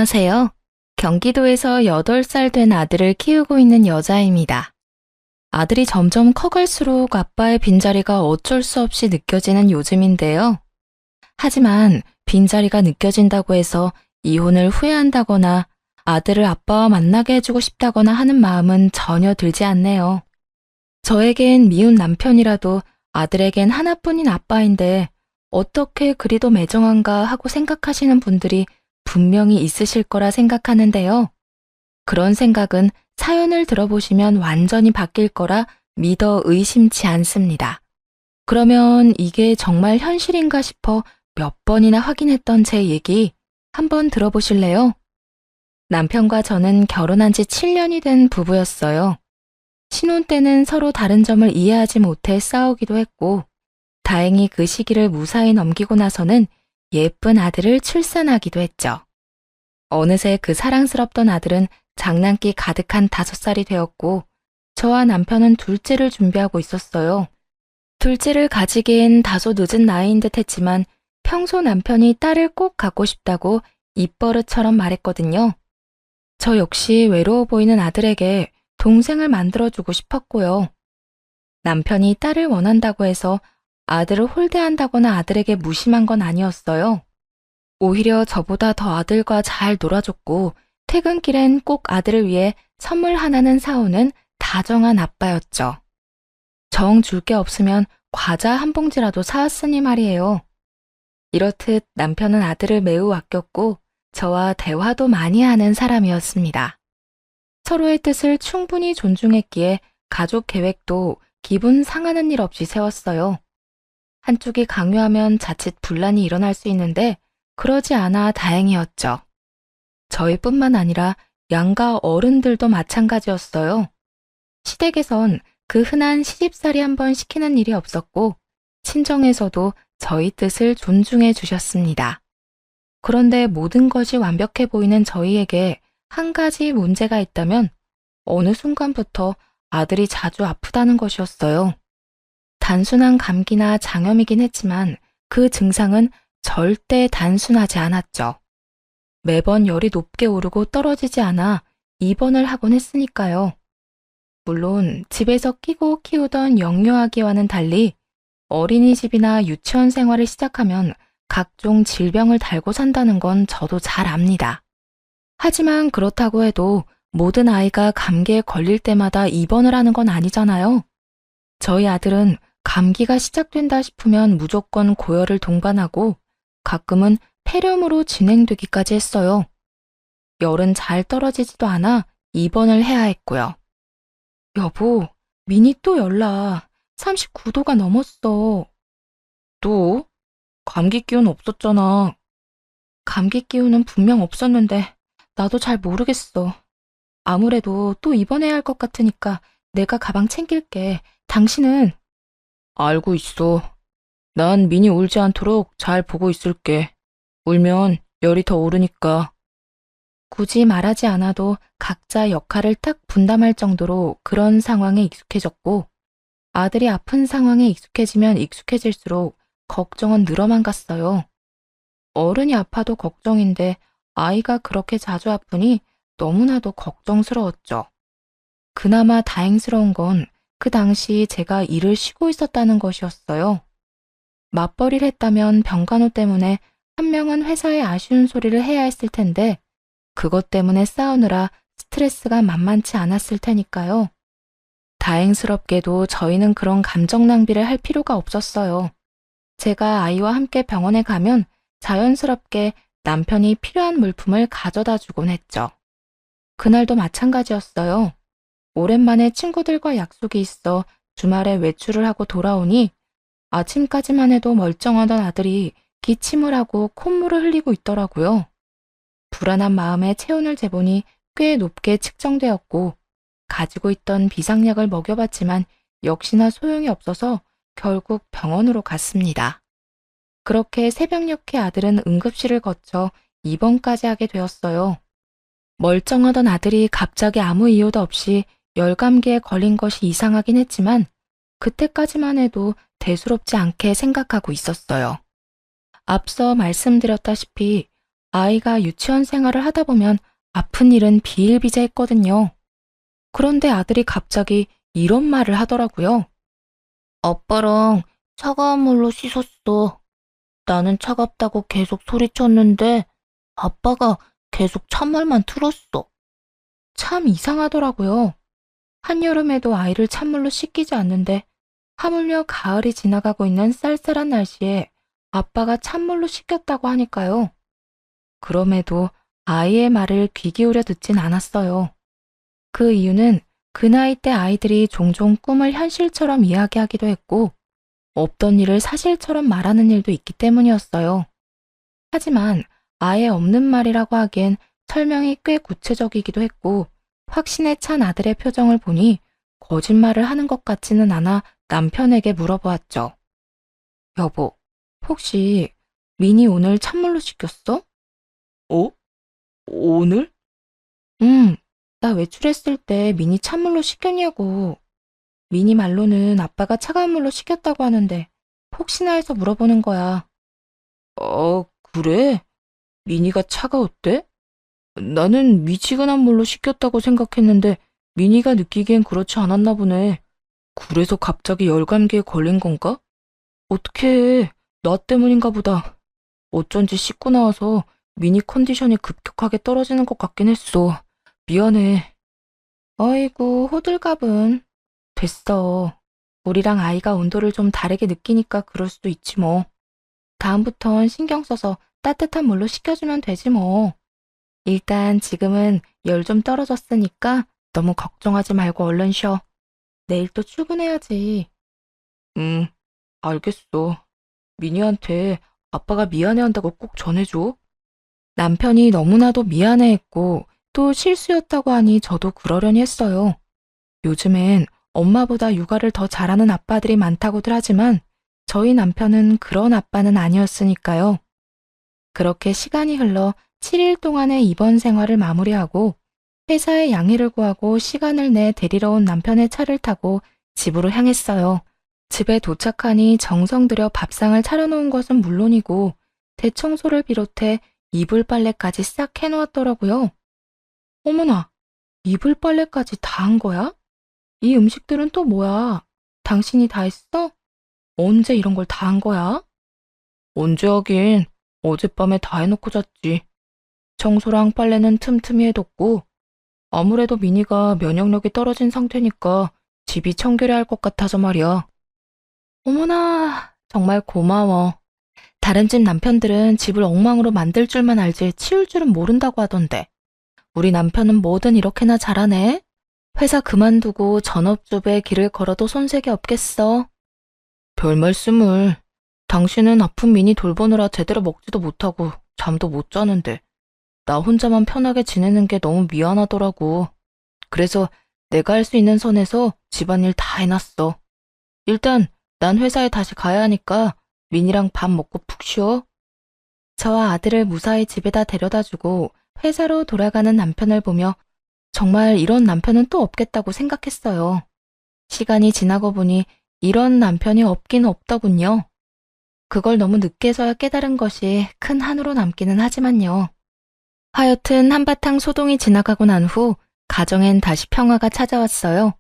안녕하세요. 경기도에서 8살 된 아들을 키우고 있는 여자입니다. 아들이 점점 커갈수록 아빠의 빈자리가 어쩔 수 없이 느껴지는 요즘인데요. 하지만 빈자리가 느껴진다고 해서 이혼을 후회한다거나 아들을 아빠와 만나게 해주고 싶다거나 하는 마음은 전혀 들지 않네요. 저에겐 미운 남편이라도 아들에겐 하나뿐인 아빠인데 어떻게 그리도 매정한가 하고 생각하시는 분들이 분명히 있으실 거라 생각하는데요. 그런 생각은 사연을 들어보시면 완전히 바뀔 거라 믿어 의심치 않습니다. 그러면 이게 정말 현실인가 싶어 몇 번이나 확인했던 제 얘기 한번 들어보실래요? 남편과 저는 결혼한 지 7년이 된 부부였어요. 신혼 때는 서로 다른 점을 이해하지 못해 싸우기도 했고, 다행히 그 시기를 무사히 넘기고 나서는 예쁜 아들을 출산하기도 했죠. 어느새 그 사랑스럽던 아들은 장난기 가득한 5살이 되었고, 저와 남편은 둘째를 준비하고 있었어요. 둘째를 가지기엔 다소 늦은 나이인 듯 했지만 평소 남편이 딸을 꼭 갖고 싶다고 입버릇처럼 말했거든요. 저 역시 외로워 보이는 아들에게 동생을 만들어주고 싶었고요. 남편이 딸을 원한다고 해서 아들을 홀대한다거나 아들에게 무심한 건 아니었어요. 오히려 저보다 더 아들과 잘 놀아줬고 퇴근길엔 꼭 아들을 위해 선물 하나는 사오는 다정한 아빠였죠. 정 줄 게 없으면 과자 한 봉지라도 사왔으니 말이에요. 이렇듯 남편은 아들을 매우 아꼈고 저와 대화도 많이 하는 사람이었습니다. 서로의 뜻을 충분히 존중했기에 가족 계획도 기분 상하는 일 없이 세웠어요. 한쪽이 강요하면 자칫 분란이 일어날 수 있는데 그러지 않아 다행이었죠. 저희뿐만 아니라 양가 어른들도 마찬가지였어요. 시댁에선 그 흔한 시집살이 한번 시키는 일이 없었고 친정에서도 저희 뜻을 존중해 주셨습니다. 그런데 모든 것이 완벽해 보이는 저희에게 한 가지 문제가 있다면 어느 순간부터 아들이 자주 아프다는 것이었어요. 단순한 감기나 장염이긴 했지만 그 증상은 절대 단순하지 않았죠. 매번 열이 높게 오르고 떨어지지 않아 입원을 하곤 했으니까요. 물론 집에서 끼고 키우던 영유아기와는 달리 어린이집이나 유치원 생활을 시작하면 각종 질병을 달고 산다는 건 저도 잘 압니다. 하지만 그렇다고 해도 모든 아이가 감기에 걸릴 때마다 입원을 하는 건 아니잖아요. 저희 아들은 감기가 시작된다 싶으면 무조건 고열을 동반하고 가끔은 폐렴으로 진행되기까지 했어요. 열은 잘 떨어지지도 않아 입원을 해야 했고요. 여보, 민이 또 열나. 39도가 넘었어. 또? 감기 기운 없었잖아. 감기 기운은 분명 없었는데 나도 잘 모르겠어. 아무래도 또 입원해야 할 것 같으니까 내가 가방 챙길게. 당신은? 알고 있어. 난 민이 울지 않도록 잘 보고 있을게. 울면 열이 더 오르니까. 굳이 말하지 않아도 각자 역할을 딱 분담할 정도로 그런 상황에 익숙해졌고 아들이 아픈 상황에 익숙해지면 익숙해질수록 걱정은 늘어만 갔어요. 어른이 아파도 걱정인데 아이가 그렇게 자주 아프니 너무나도 걱정스러웠죠. 그나마 다행스러운 건 그 당시 제가 일을 쉬고 있었다는 것이었어요. 맞벌이를 했다면 병간호 때문에 한 명은 회사에 아쉬운 소리를 해야 했을 텐데 그것 때문에 싸우느라 스트레스가 만만치 않았을 테니까요. 다행스럽게도 저희는 그런 감정 낭비를 할 필요가 없었어요. 제가 아이와 함께 병원에 가면 자연스럽게 남편이 필요한 물품을 가져다 주곤 했죠. 그날도 마찬가지였어요. 오랜만에 친구들과 약속이 있어 주말에 외출을 하고 돌아오니 아침까지만 해도 멀쩡하던 아들이 기침을 하고 콧물을 흘리고 있더라고요. 불안한 마음에 체온을 재보니 꽤 높게 측정되었고 가지고 있던 비상약을 먹여봤지만 역시나 소용이 없어서 결국 병원으로 갔습니다. 그렇게 새벽녘에 아들은 응급실을 거쳐 입원까지 하게 되었어요. 멀쩡하던 아들이 갑자기 아무 이유도 없이 열감기에 걸린 것이 이상하긴 했지만 그때까지만 해도 대수롭지 않게 생각하고 있었어요. 앞서 말씀드렸다시피 아이가 유치원 생활을 하다 보면 아픈 일은 비일비재했거든요. 그런데 아들이 갑자기 이런 말을 하더라고요. 아빠랑 차가운 물로 씻었어. 나는 차갑다고 계속 소리쳤는데 아빠가 계속 찬물만 틀었어. 참 이상하더라고요. 한여름에도 아이를 찬물로 씻기지 않는데 하물며 가을이 지나가고 있는 쌀쌀한 날씨에 아빠가 찬물로 씻겼다고 하니까요. 그럼에도 아이의 말을 귀 기울여 듣진 않았어요. 그 이유는 그 나이 때 아이들이 종종 꿈을 현실처럼 이야기하기도 했고 없던 일을 사실처럼 말하는 일도 있기 때문이었어요. 하지만 아예 없는 말이라고 하기엔 설명이 꽤 구체적이기도 했고 확신에 찬 아들의 표정을 보니 거짓말을 하는 것 같지는 않아 남편에게 물어보았죠. 여보, 혹시 민이 오늘 찬물로 씻겼어? 어? 오늘? 나 외출했을 때 민이 찬물로 씻겼냐고. 민이 말로는 아빠가 차가운 물로 씻겼다고 하는데 혹시나 해서 물어보는 거야. 그래? 미니가 차가웠대? 나는 미지근한 물로 씻겼다고 생각했는데 미니가 느끼기엔 그렇지 않았나 보네. 그래서 갑자기 열감기에 걸린 건가? 어떡해. 나 때문인가 보다. 어쩐지 씻고 나와서 미니 컨디션이 급격하게 떨어지는 것 같긴 했어. 미안해. 아이고, 호들갑은. 됐어. 우리랑 아이가 온도를 좀 다르게 느끼니까 그럴 수도 있지 뭐. 다음부턴 신경 써서 따뜻한 물로 식혀주면 되지 뭐. 일단 지금은 열 좀 떨어졌으니까 너무 걱정하지 말고 얼른 쉬어. 내일 또 출근해야지. 응, 알겠어. 미니한테 아빠가 미안해한다고 꼭 전해줘. 남편이 너무나도 미안해했고 또 실수였다고 하니 저도 그러려니 했어요. 요즘엔 엄마보다 육아를 더 잘하는 아빠들이 많다고들 하지만 저희 남편은 그런 아빠는 아니었으니까요. 그렇게 시간이 흘러 7일 동안의 입원 생활을 마무리하고 회사에 양해를 구하고 시간을 내 데리러 온 남편의 차를 타고 집으로 향했어요. 집에 도착하니 정성 들여 밥상을 차려놓은 것은 물론이고 대청소를 비롯해 이불 빨래까지 싹 해놓았더라고요. 어머나, 이불 빨래까지 다 한 거야? 이 음식들은 또 뭐야? 당신이 다 했어? 언제 이런 걸 다 한 거야? 언제 하긴 어젯밤에 다 해놓고 잤지. 청소랑 빨래는 틈틈이 해뒀고 아무래도 미니가 면역력이 떨어진 상태니까 집이 청결해야 할 것 같아서 말이야. 어머나, 정말 고마워. 다른 집 남편들은 집을 엉망으로 만들 줄만 알지 치울 줄은 모른다고 하던데. 우리 남편은 뭐든 이렇게나 잘하네. 회사 그만두고 전업주부에 길을 걸어도 손색이 없겠어. 별 말씀을. 당신은 아픈 미니 돌보느라 제대로 먹지도 못하고 잠도 못 자는데 나 혼자만 편하게 지내는 게 너무 미안하더라고. 그래서 내가 할 수 있는 선에서 집안일 다 해놨어. 일단 난 회사에 다시 가야 하니까 민이랑 밥 먹고 푹 쉬어. 저와 아들을 무사히 집에다 데려다주고 회사로 돌아가는 남편을 보며 정말 이런 남편은 또 없겠다고 생각했어요. 시간이 지나고 보니 이런 남편이 없긴 없더군요. 그걸 너무 늦게서야 깨달은 것이 큰 한으로 남기는 하지만요. 하여튼 한바탕 소동이 지나가고 난 후 가정엔 다시 평화가 찾아왔어요.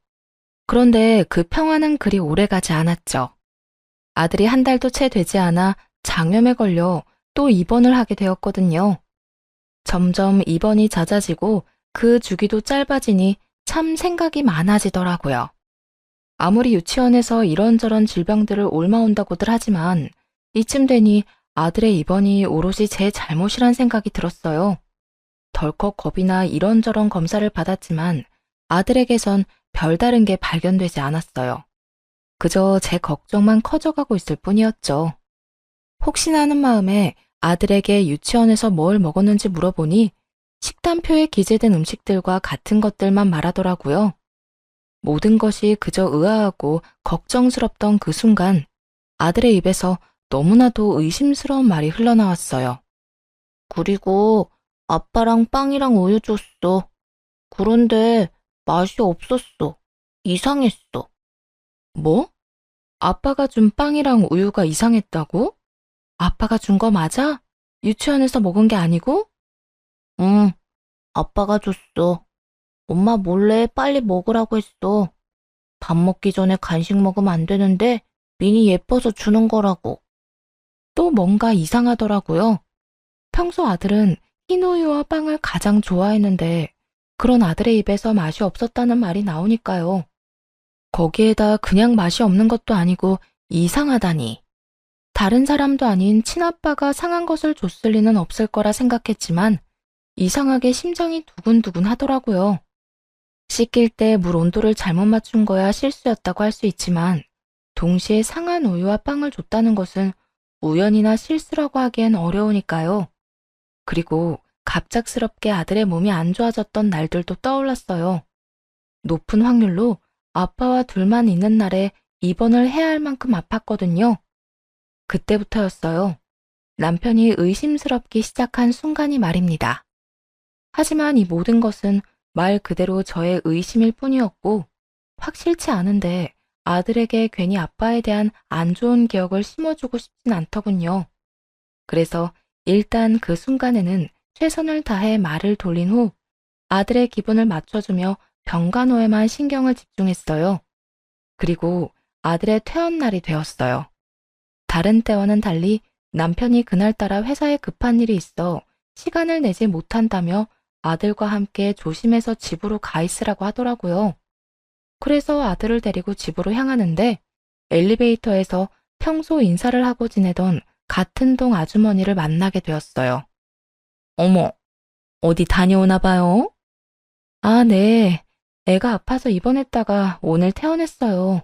그런데 그 평화는 그리 오래가지 않았죠. 아들이 한 달도 채 되지 않아 장염에 걸려 또 입원을 하게 되었거든요. 점점 입원이 잦아지고 그 주기도 짧아지니 참 생각이 많아지더라고요. 아무리 유치원에서 이런저런 질병들을 옮아온다고들 하지만 이쯤 되니 아들의 입원이 오롯이 제 잘못이란 생각이 들었어요. 덜컥 겁이나 이런저런 검사를 받았지만 아들에게선 별다른 게 발견되지 않았어요. 그저 제 걱정만 커져가고 있을 뿐이었죠. 혹시나 하는 마음에 아들에게 유치원에서 뭘 먹었는지 물어보니 식단표에 기재된 음식들과 같은 것들만 말하더라고요. 모든 것이 그저 의아하고 걱정스럽던 그 순간 아들의 입에서 너무나도 의심스러운 말이 흘러나왔어요. 그리고 아빠랑 빵이랑 우유 줬어. 그런데 맛이 없었어. 이상했어. 뭐? 아빠가 준 빵이랑 우유가 이상했다고? 아빠가 준 거 맞아? 유치원에서 먹은 게 아니고? 응, 아빠가 줬어. 엄마 몰래 빨리 먹으라고 했어. 밥 먹기 전에 간식 먹으면 안 되는데 민이 예뻐서 주는 거라고. 또 뭔가 이상하더라고요. 평소 아들은 흰우유와 빵을 가장 좋아했는데 그런 아들의 입에서 맛이 없었다는 말이 나오니까요. 거기에다 그냥 맛이 없는 것도 아니고 이상하다니. 다른 사람도 아닌 친아빠가 상한 것을 줬을 리는 없을 거라 생각했지만 이상하게 심장이 두근두근 하더라고요. 씻길 때 물 온도를 잘못 맞춘 거야 실수였다고 할 수 있지만 동시에 상한 우유와 빵을 줬다는 것은 우연이나 실수라고 하기엔 어려우니까요. 그리고 갑작스럽게 아들의 몸이 안 좋아졌던 날들도 떠올랐어요. 높은 확률로 아빠와 둘만 있는 날에 입원을 해야 할 만큼 아팠거든요. 그때부터였어요. 남편이 의심스럽기 시작한 순간이 말입니다. 하지만 이 모든 것은 말 그대로 저의 의심일 뿐이었고 확실치 않은데 아들에게 괜히 아빠에 대한 안 좋은 기억을 심어주고 싶진 않더군요. 그래서 일단 그 순간에는 최선을 다해 말을 돌린 후 아들의 기분을 맞춰주며 병간호에만 신경을 집중했어요. 그리고 아들의 퇴원날이 되었어요. 다른 때와는 달리 남편이 그날따라 회사에 급한 일이 있어 시간을 내지 못한다며 아들과 함께 조심해서 집으로 가 있으라고 하더라고요. 그래서 아들을 데리고 집으로 향하는데 엘리베이터에서 평소 인사를 하고 지내던 같은 동 아주머니를 만나게 되었어요. 어머, 어디 다녀오나 봐요? 아, 네. 애가 아파서 입원했다가 오늘 퇴원했어요.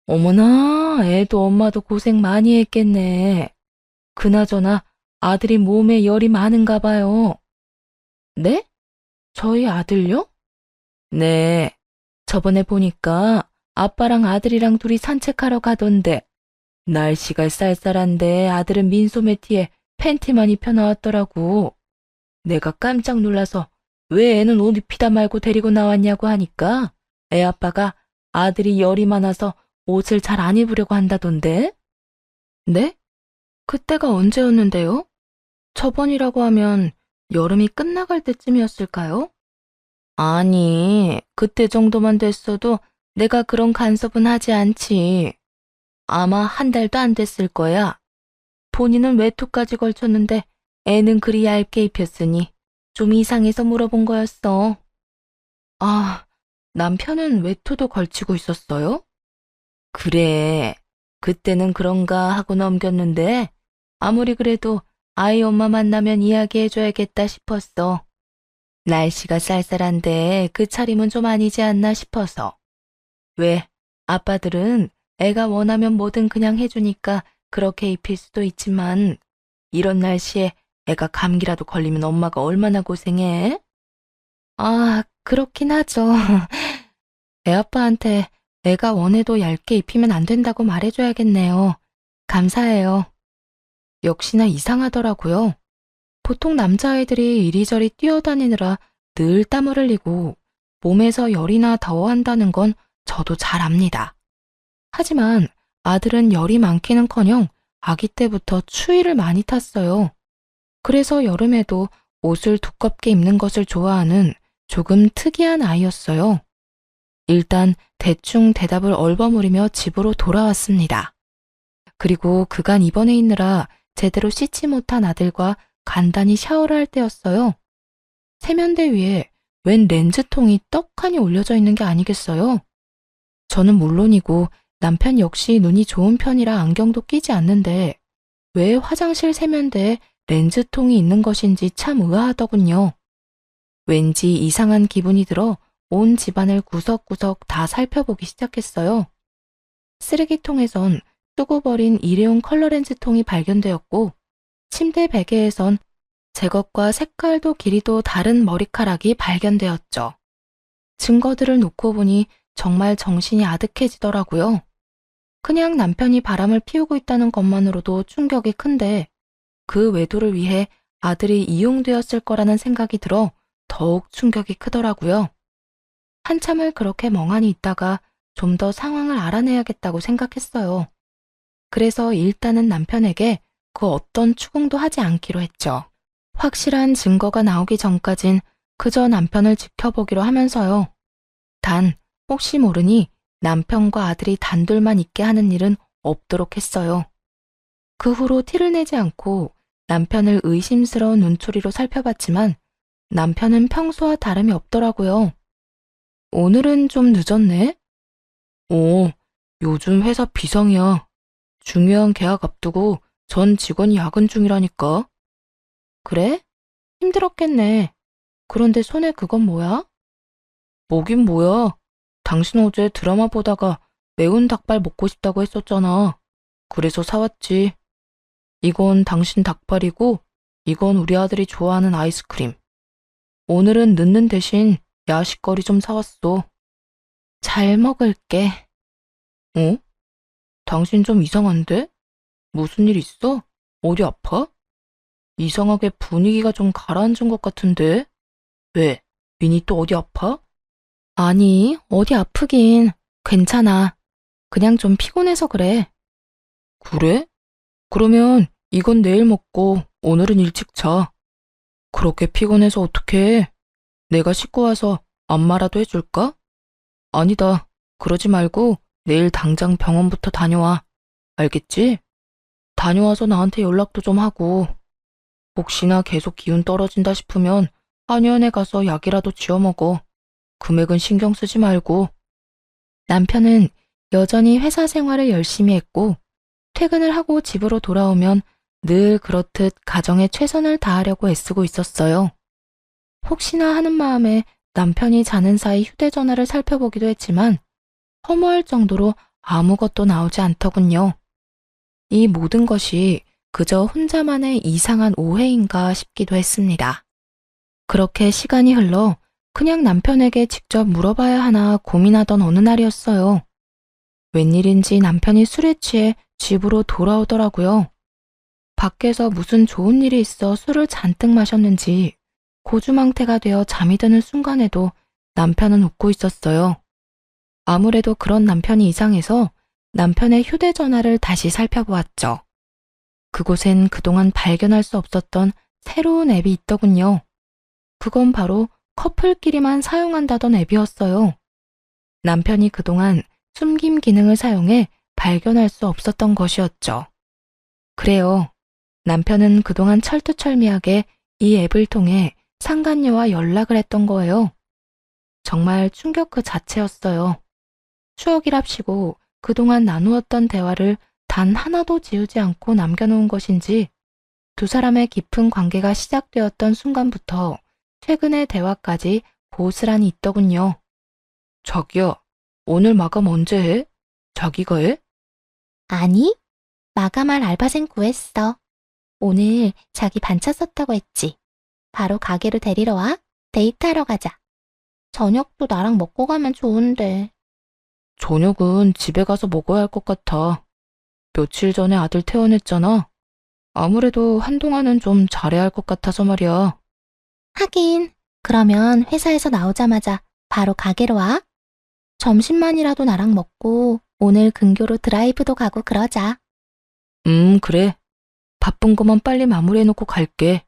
어머나, 애도 엄마도 고생 많이 했겠네. 그나저나 아들이 몸에 열이 많은가 봐요. 네? 저희 아들요? 네. 저번에 보니까 아빠랑 아들이랑 둘이 산책하러 가던데 날씨가 쌀쌀한데 아들은 민소매티에 팬티만 입혀 나왔더라고. 내가 깜짝 놀라서 왜 애는 옷 입히다 말고 데리고 나왔냐고 하니까 애 아빠가 아들이 열이 많아서 옷을 잘 안 입으려고 한다던데? 네? 그때가 언제였는데요? 저번이라고 하면 여름이 끝나갈 때쯤이었을까요? 아니, 그때 정도만 됐어도 내가 그런 간섭은 하지 않지. 아마 한 달도 안 됐을 거야. 본인은 외투까지 걸쳤는데 애는 그리 얇게 입혔으니 좀 이상해서 물어본 거였어. 아, 남편은 외투도 걸치고 있었어요? 그래. 그때는 그런가 하고 넘겼는데 아무리 그래도 아이 엄마 만나면 이야기해줘야겠다 싶었어. 날씨가 쌀쌀한데 그 차림은 좀 아니지 않나 싶어서. 왜? 아빠들은 애가 원하면 뭐든 그냥 해주니까 그렇게 입힐 수도 있지만 이런 날씨에 애가 감기라도 걸리면 엄마가 얼마나 고생해? 아, 그렇긴 하죠. 애 아빠한테 애가 원해도 얇게 입히면 안 된다고 말해줘야겠네요. 감사해요. 역시나 이상하더라고요. 보통 남자아이들이 이리저리 뛰어다니느라 늘 땀을 흘리고 몸에서 열이나 더워한다는 건 저도 잘 압니다. 하지만 아들은 열이 많기는커녕 아기 때부터 추위를 많이 탔어요. 그래서 여름에도 옷을 두껍게 입는 것을 좋아하는 조금 특이한 아이였어요. 일단 대충 대답을 얼버무리며 집으로 돌아왔습니다. 그리고 그간 입원해 있느라 제대로 씻지 못한 아들과 간단히 샤워를 할 때였어요. 세면대 위에 웬 렌즈통이 떡하니 올려져 있는 게 아니겠어요? 저는 물론이고 남편 역시 눈이 좋은 편이라 안경도 끼지 않는데 왜 화장실 세면대에 렌즈통이 있는 것인지 참 의아하더군요. 왠지 이상한 기분이 들어 온 집안을 구석구석 다 살펴보기 시작했어요. 쓰레기통에선 쓰고 버린 일회용 컬러 렌즈통이 발견되었고 침대 베개에선 제 것과 색깔도 길이도 다른 머리카락이 발견되었죠. 증거들을 놓고 보니 정말 정신이 아득해지더라고요. 그냥 남편이 바람을 피우고 있다는 것만으로도 충격이 큰데 그 외도를 위해 아들이 이용되었을 거라는 생각이 들어 더욱 충격이 크더라고요. 한참을 그렇게 멍하니 있다가 좀 더 상황을 알아내야겠다고 생각했어요. 그래서 일단은 남편에게 그 어떤 추궁도 하지 않기로 했죠. 확실한 증거가 나오기 전까진 그저 남편을 지켜보기로 하면서요. 단, 혹시 모르니 남편과 아들이 단둘만 있게 하는 일은 없도록 했어요. 그 후로 티를 내지 않고 남편을 의심스러운 눈초리로 살펴봤지만 남편은 평소와 다름이 없더라고요. 오늘은 좀 늦었네? 요즘 회사 비상이야. 중요한 계약 앞두고 전 직원이 야근 중이라니까. 그래? 힘들었겠네. 그런데 손에 그건 뭐야? 뭐긴 뭐야. 당신 어제 드라마 보다가 매운 닭발 먹고 싶다고 했었잖아. 그래서 사왔지. 이건 당신 닭발이고, 이건 우리 아들이 좋아하는 아이스크림. 오늘은 늦는 대신 야식거리 좀 사왔어. 잘 먹을게. 어? 당신 좀 이상한데? 무슨 일 있어? 어디 아파? 이상하게 분위기가 좀 가라앉은 것 같은데? 왜? 민이 또 어디 아파? 아니, 어디 아프긴. 괜찮아. 그냥 좀 피곤해서 그래. 그래? 그러면 이건 내일 먹고 오늘은 일찍 자. 그렇게 피곤해서 어떡해? 내가 씻고 와서 안마라도 해줄까? 아니다. 그러지 말고 내일 당장 병원부터 다녀와. 알겠지? 다녀와서 나한테 연락도 좀 하고. 혹시나 계속 기운 떨어진다 싶으면 한의원에 가서 약이라도 지어 먹어. 금액은 신경 쓰지 말고. 남편은 여전히 회사 생활을 열심히 했고, 퇴근을 하고 집으로 돌아오면 늘 그렇듯 가정에 최선을 다하려고 애쓰고 있었어요. 혹시나 하는 마음에 남편이 자는 사이 휴대전화를 살펴보기도 했지만 허무할 정도로 아무것도 나오지 않더군요. 이 모든 것이 그저 혼자만의 이상한 오해인가 싶기도 했습니다. 그렇게 시간이 흘러 그냥 남편에게 직접 물어봐야 하나 고민하던 어느 날이었어요. 웬일인지 남편이 술에 취해 집으로 돌아오더라고요. 밖에서 무슨 좋은 일이 있어 술을 잔뜩 마셨는지 고주망태가 되어 잠이 드는 순간에도 남편은 웃고 있었어요. 아무래도 그런 남편이 이상해서 남편의 휴대전화를 다시 살펴보았죠. 그곳엔 그동안 발견할 수 없었던 새로운 앱이 있더군요. 그건 바로 커플끼리만 사용한다던 앱이었어요. 남편이 그동안 숨김 기능을 사용해 발견할 수 없었던 것이었죠. 그래요. 남편은 그동안 철두철미하게 이 앱을 통해 상간녀와 연락을 했던 거예요. 정말 충격 그 자체였어요. 추억이랍시고 그동안 나누었던 대화를 단 하나도 지우지 않고 남겨놓은 것인지 두 사람의 깊은 관계가 시작되었던 순간부터 최근의 대화까지 고스란히 있더군요. 자기야, 오늘 마감 언제 해? 자기가 해? 아니, 마감할 알바생 구했어. 오늘 자기 반차 썼다고 했지. 바로 가게로 데리러 와. 데이트하러 가자. 저녁도 나랑 먹고 가면 좋은데. 저녁은 집에 가서 먹어야 할 것 같아. 며칠 전에 아들 퇴원했잖아. 아무래도 한동안은 좀 잘해야 할 것 같아서 말이야. 하긴, 그러면 회사에서 나오자마자 바로 가게로 와. 점심만이라도 나랑 먹고 오늘 근교로 드라이브도 가고 그러자. 그래. 바쁜 거만 빨리 마무리해놓고 갈게.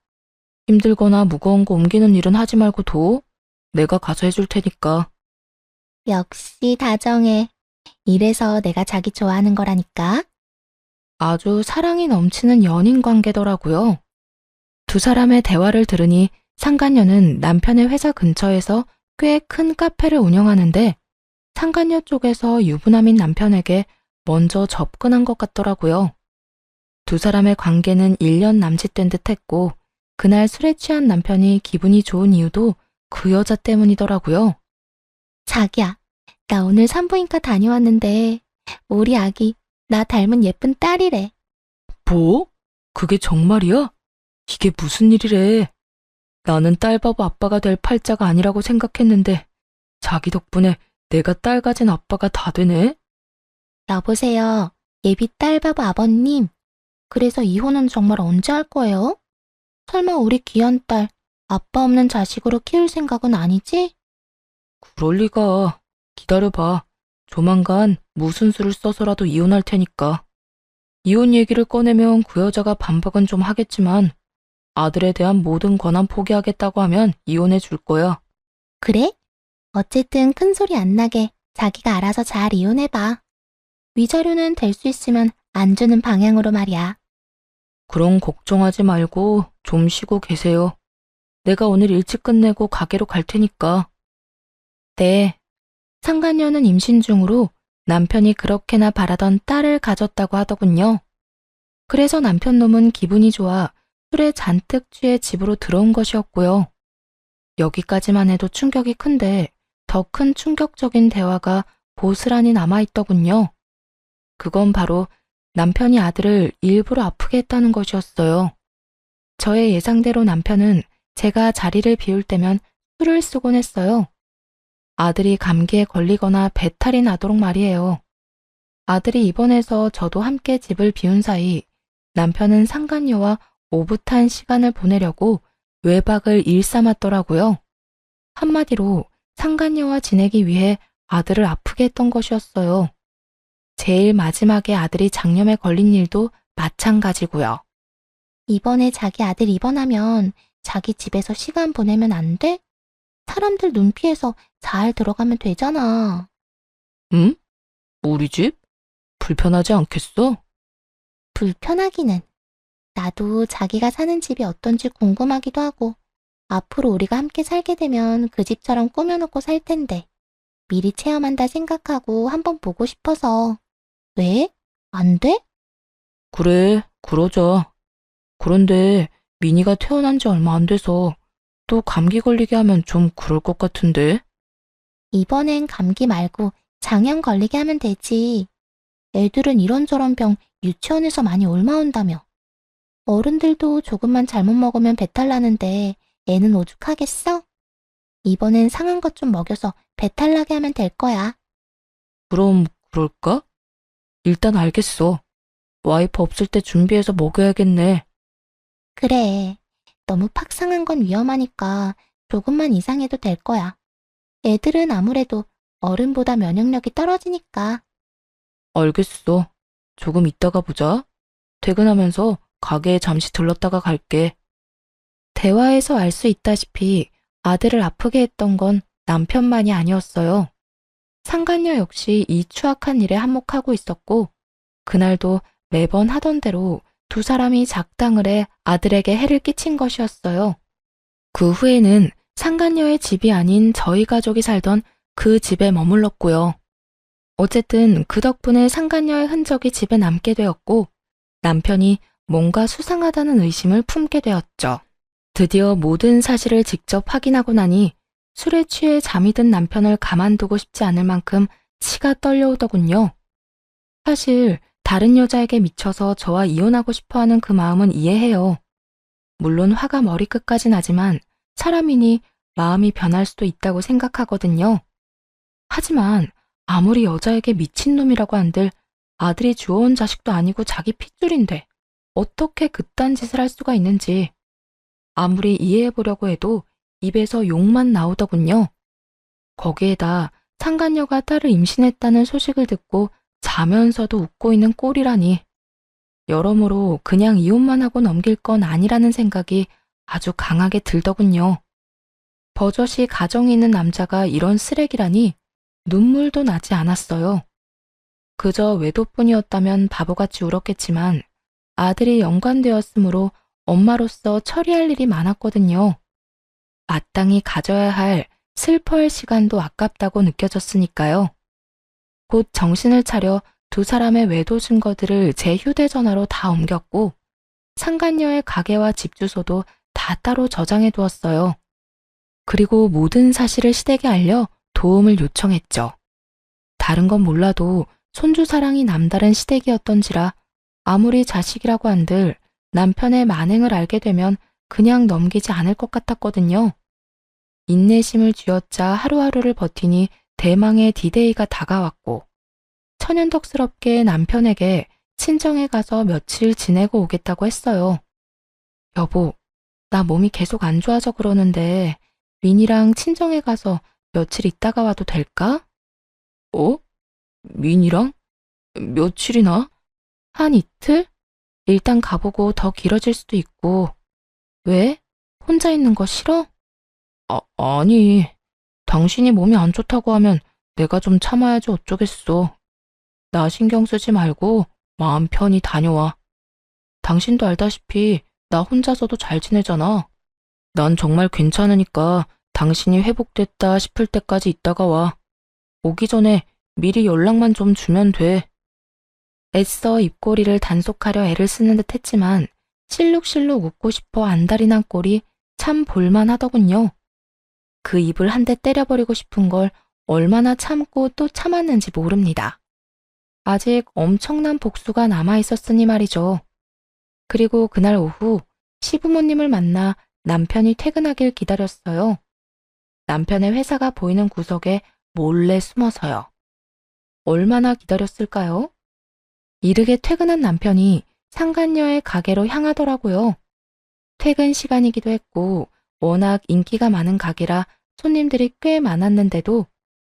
힘들거나 무거운 거 옮기는 일은 하지 말고 둬. 내가 가서 해줄 테니까. 역시 다정해. 이래서 내가 자기 좋아하는 거라니까. 아주 사랑이 넘치는 연인 관계더라고요. 두 사람의 대화를 들으니 상간녀는 남편의 회사 근처에서 꽤 큰 카페를 운영하는데 상간녀 쪽에서 유부남인 남편에게 먼저 접근한 것 같더라고요. 두 사람의 관계는 1년 남짓된 듯 했고 그날 술에 취한 남편이 기분이 좋은 이유도 그 여자 때문이더라고요. 자기야, 나 오늘 산부인과 다녀왔는데 우리 아기 나 닮은 예쁜 딸이래. 뭐? 그게 정말이야? 이게 무슨 일이래? 나는 딸바보 아빠가 될 팔자가 아니라고 생각했는데 자기 덕분에 내가 딸 가진 아빠가 다 되네? 여보세요. 예비 딸바보 아버님. 그래서 이혼은 정말 언제 할 거예요? 설마 우리 귀한 딸 아빠 없는 자식으로 키울 생각은 아니지? 그럴 리가. 기다려봐. 조만간 무슨 수를 써서라도 이혼할 테니까. 이혼 얘기를 꺼내면 그 여자가 반박은 좀 하겠지만 아들에 대한 모든 권한 포기하겠다고 하면 이혼해 줄 거야. 그래? 어쨌든 큰 소리 안 나게 자기가 알아서 잘 이혼해봐. 위자료는 될 수 있으면 안 주는 방향으로 말이야. 그럼 걱정하지 말고 좀 쉬고 계세요. 내가 오늘 일찍 끝내고 가게로 갈 테니까. 네. 상간녀는 임신 중으로 남편이 그렇게나 바라던 딸을 가졌다고 하더군요. 그래서 남편 놈은 기분이 좋아 술에 잔뜩 취해 집으로 들어온 것이었고요. 여기까지만 해도 충격이 큰데 더 큰 충격적인 대화가 고스란히 남아있더군요. 그건 바로 남편이 아들을 일부러 아프게 했다는 것이었어요. 저의 예상대로 남편은 제가 자리를 비울 때면 술을 쓰곤 했어요. 아들이 감기에 걸리거나 배탈이 나도록 말이에요. 아들이 입원해서 저도 함께 집을 비운 사이 남편은 상간녀와 오붓한 시간을 보내려고 외박을 일삼았더라고요. 한마디로 상간녀와 지내기 위해 아들을 아프게 했던 것이었어요. 제일 마지막에 아들이 장염에 걸린 일도 마찬가지고요. 이번에 자기 아들 입원하면 자기 집에서 시간 보내면 안 돼? 사람들 눈 피해서 잘 들어가면 되잖아. 응? 우리 집? 불편하지 않겠어? 불편하기는. 나도 자기가 사는 집이 어떤지 궁금하기도 하고, 앞으로 우리가 함께 살게 되면 그 집처럼 꾸며놓고 살 텐데, 미리 체험한다 생각하고 한번 보고 싶어서. 왜? 안 돼? 그래, 그러자. 그런데 미니가 태어난 지 얼마 안 돼서 또 감기 걸리게 하면 좀 그럴 것 같은데. 이번엔 감기 말고 장염 걸리게 하면 되지. 애들은 이런저런 병 유치원에서 많이 옮아온다며. 어른들도 조금만 잘못 먹으면 배탈 나는데 애는 오죽하겠어? 이번엔 상한 것 좀 먹여서 배탈 나게 하면 될 거야. 그럼 그럴까? 일단 알겠어. 와이프 없을 때 준비해서 먹여야겠네. 그래. 너무 팍 상한 건 위험하니까 조금만 이상해도 될 거야. 애들은 아무래도 어른보다 면역력이 떨어지니까. 알겠어. 조금 이따가 보자. 퇴근하면서 가게에 잠시 들렀다가 갈게. 대화에서 알 수 있다시피 아들을 아프게 했던 건 남편만이 아니었어요. 상간녀 역시 이 추악한 일에 한몫하고 있었고, 그날도 매번 하던 대로 두 사람이 작당을 해 아들에게 해를 끼친 것이었어요. 그 후에는 상간녀의 집이 아닌 저희 가족이 살던 그 집에 머물렀고요. 어쨌든 그 덕분에 상간녀의 흔적이 집에 남게 되었고, 남편이 뭔가 수상하다는 의심을 품게 되었죠. 드디어 모든 사실을 직접 확인하고 나니 술에 취해 잠이 든 남편을 가만두고 싶지 않을 만큼 치가 떨려오더군요. 사실 다른 여자에게 미쳐서 저와 이혼하고 싶어하는 그 마음은 이해해요. 물론 화가 머리끝까지 나지만 사람이니 마음이 변할 수도 있다고 생각하거든요. 하지만 아무리 여자에게 미친놈이라고 한들 아들이 주워온 자식도 아니고 자기 핏줄인데 어떻게 그딴 짓을 할 수가 있는지 아무리 이해해보려고 해도 입에서 욕만 나오더군요. 거기에다 상간녀가 딸을 임신했다는 소식을 듣고 자면서도 웃고 있는 꼴이라니. 여러모로 그냥 이혼만 하고 넘길 건 아니라는 생각이 아주 강하게 들더군요. 버젓이 가정이 있는 남자가 이런 쓰레기라니 눈물도 나지 않았어요. 그저 외도뿐이었다면 바보같이 울었겠지만 아들이 연관되었으므로 엄마로서 처리할 일이 많았거든요. 마땅히 가져야 할 슬퍼할 시간도 아깝다고 느껴졌으니까요. 곧 정신을 차려 두 사람의 외도 증거들을 제 휴대전화로 다 옮겼고 상간녀의 가게와 집 주소도 다 따로 저장해 두었어요. 그리고 모든 사실을 시댁에 알려 도움을 요청했죠. 다른 건 몰라도 손주 사랑이 남다른 시댁이었던지라 아무리 자식이라고 한들 남편의 만행을 알게 되면 그냥 넘기지 않을 것 같았거든요. 인내심을 쥐어짜 하루하루를 버티니 대망의 디데이가 다가왔고 천연덕스럽게 남편에게 친정에 가서 며칠 지내고 오겠다고 했어요. 여보, 나 몸이 계속 안 좋아져 그러는데 민이랑 친정에 가서 며칠 있다가 와도 될까? 어? 민이랑? 며칠이나? 한 이틀? 일단 가보고 더 길어질 수도 있고. 왜? 혼자 있는 거 싫어? 아니. 당신이 몸이 안 좋다고 하면 내가 좀 참아야지 어쩌겠어. 나 신경 쓰지 말고 마음 편히 다녀와. 당신도 알다시피 나 혼자서도 잘 지내잖아. 난 정말 괜찮으니까 당신이 회복됐다 싶을 때까지 있다가 와. 오기 전에 미리 연락만 좀 주면 돼. 애써 입꼬리를 단속하려 애를 쓰는 듯 했지만 실룩실룩 웃고 싶어 안달이 난 꼴이 참 볼만하더군요. 그 입을 한 대 때려버리고 싶은 걸 얼마나 참고 또 참았는지 모릅니다. 아직 엄청난 복수가 남아있었으니 말이죠. 그리고 그날 오후 시부모님을 만나 남편이 퇴근하길 기다렸어요. 남편의 회사가 보이는 구석에 몰래 숨어서요. 얼마나 기다렸을까요? 이르게 퇴근한 남편이 상간녀의 가게로 향하더라고요. 퇴근 시간이기도 했고 워낙 인기가 많은 가게라 손님들이 꽤 많았는데도